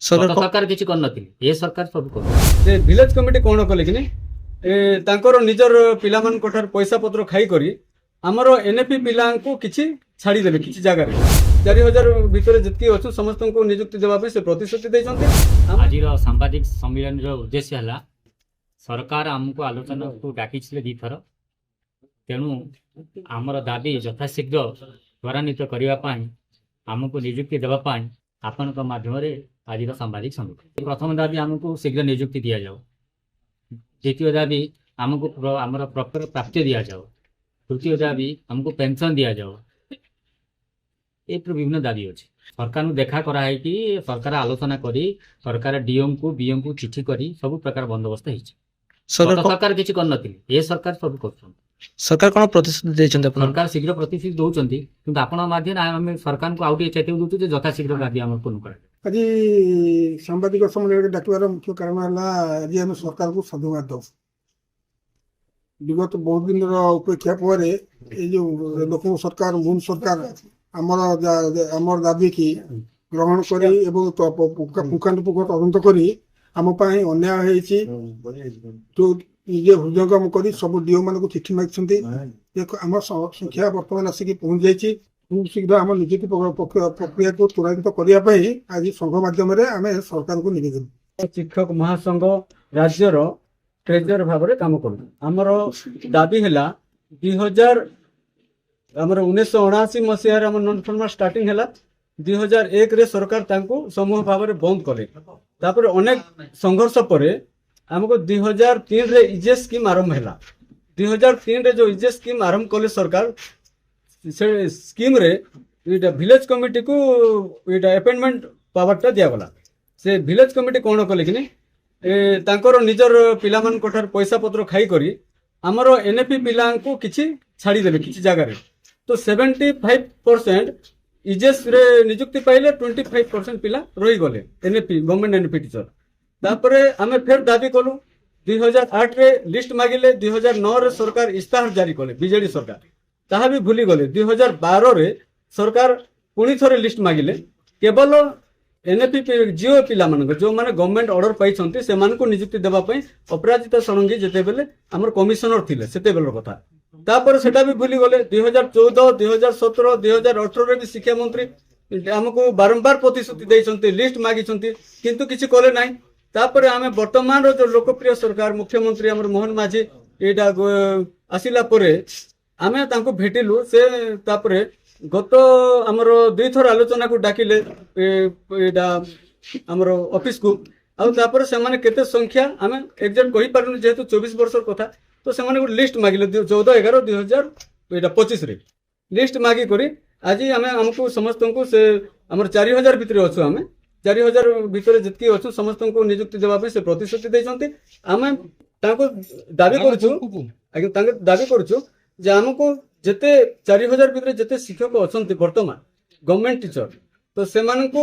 सरकार किसी कर ये सरकार सब कर जे विलेज कमिटी कौन कले कि तांकर निजर पिला पैसा पत्र खाई करी आमर एनएपी पिला किसी छाड़ी देबे किसी जगह 4000 भितर जितकी अच्छु समस्त को नियुक्ति देवा से प्रतिश्रुति देइछन्ते। आज सांबादिक सम्मेलन उद्देश्य है सरकार आमको आलोचना को डाकी दी थर तेणु आमर दाबी यथाशीघ्र त्वरान्वित करने आमको नियुक्ति देवाई आपण माध्यम आज सांबादिक सम्मेलन प्रथम दाबी आमको शीघ्र नियुक्ति दि जाओ, द्वितीय दाबी आमको आमर प्रॉपर प्राप्ति दि जाओ, तृतीय दाबी आमको पेंशन दि जाओ। ये विभिन्न दाबी अच्छे सरकार देखा कराई कि सरकार आलोचना करी सरकार डीएम को बीएम को चिठी करी सब प्रकार बंदोबस्त होती सरकार किसी कर ये सरकार सब कर सरकार कौन प्रतिश्रुति देइछन्ते अपन सरकार शीघ्र प्रतिश्रुति दौरान कि आपण माध्यम आम सरकार को आउटे चेतावनी दूसरे यथाशीघ्र दाबी आम पूर्ण कर आज सांबादिक सम्मेलन डाकिबार मुख्य कारण है आज आम सरकार को साधुवाद दो विगत बहुत दिन उपेक्षा पर जो लोक सरकार मूल सरकार आमर दाबी की ग्रहण करी पुंखानुपुंख तदंत करी आम अन्याय होइछि जो निजे हृदयंगम करी सब डीओ मान को चिठी मागी आम संख्या बर्तमान आसिक पहुंच जाइए खूब शीघ्र आम नियुक्ति प्रक्रिया को त्वरान्वित करने आज संघ माध्यम आम सरकार को निवेदन शिक्षक महासंघ राज्यर ट्रेजर भाव में काम करूँ आमर दाबी है 2000 आमर 1979 मसीह नन फर्मा स्टार्टिंग है 2001 रे सरकार तांको समूह भाव में बंद कले तापर अनेक संघर्ष पर आमको 2003 रे इजे स्कीम आरंभ है 2003 रे जो इजे स्कीम आरंभ कले सरकार से स्कीम रे विलेज कमिटी को अपॉइंटमेंट पावर दिगला से विलेज कमिटी कौन कले कि तांकर निजर पिला पैसा पत्र खाई करी आमर एनएपी पिला किसी छाड़ी देबे किसी जगह तो 75% इजेस रे नियुक्ति पाइले 25% पिला रही गले एनएपी गवर्नमेंट एनएपी टीचर तापरे आमे फिर दाबी कलु 2008 रे लिस्ट मागिले 2009 रे सरकार इस्ताहार जारी कले बीजेडी सरकार ताहा भी भूली गले 2012 रे सरकार पुणी थरे लिस्ट मागिले केवल एनएपी जिओ पिला मान जो माने गवर्नमेंट ऑर्डर पाई से मानको नियुक्ति देबा पई अपराजिता षडंगी जेते बेले हमर कमिशनर थिले सेते बेलर कथा तापर सेटा भी भूली गले 2014 2017 2018 रे भी शिक्षा मंत्री हमको बारंबार प्रतिश्रुति देइछन्ते लिस्ट मागिछन्ते किंतु किछि कले नाही तापर आमे वर्तमान रो जो लोकप्रिय सरकार मुख्यमंत्री हमर मोहन माझी एटा आसिला परे आमे तांको भेटिलु से तापरे गत आमर 2 थर आलोचना को डाकिले एटा आमर ऑफिस को आउ तापर से माने केते संख्या आमे एग्जैक्ट कहि पारनु जेहेतु 24 वर्ष कथा तो से माने लिस्ट मागिले 14/11/2025 रे लिस्ट मागी करी आज आमे हमको समस्त को से हमर 4000 भितर अछु आमे 4000 भितर जितकी अच्छु समस्त को नियुक्ति देवा से प्रतिश्रुति देइछन्ते आमे तांको दाबी करछु आगे तांके दाबी करछु जे हमको जेते 4000 भितर जेते शिक्षक अछन्ते वर्तमान गवर्नमेंट टीचर तो से मानकु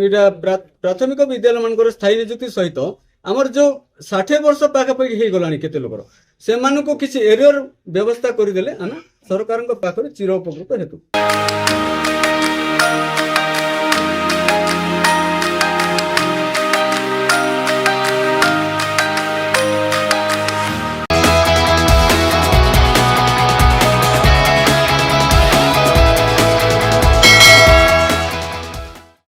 एटा प्राथमिक विद्यालय मानकर स्थायी नियुक्ति सहित हमर जो 60 वर्ष पाखापाखि हे गलानी केते लोकर से मानकु किछि एरियर व्यवस्था करि देले हम सरकारक पाखरे चिर उपकृत हेतु।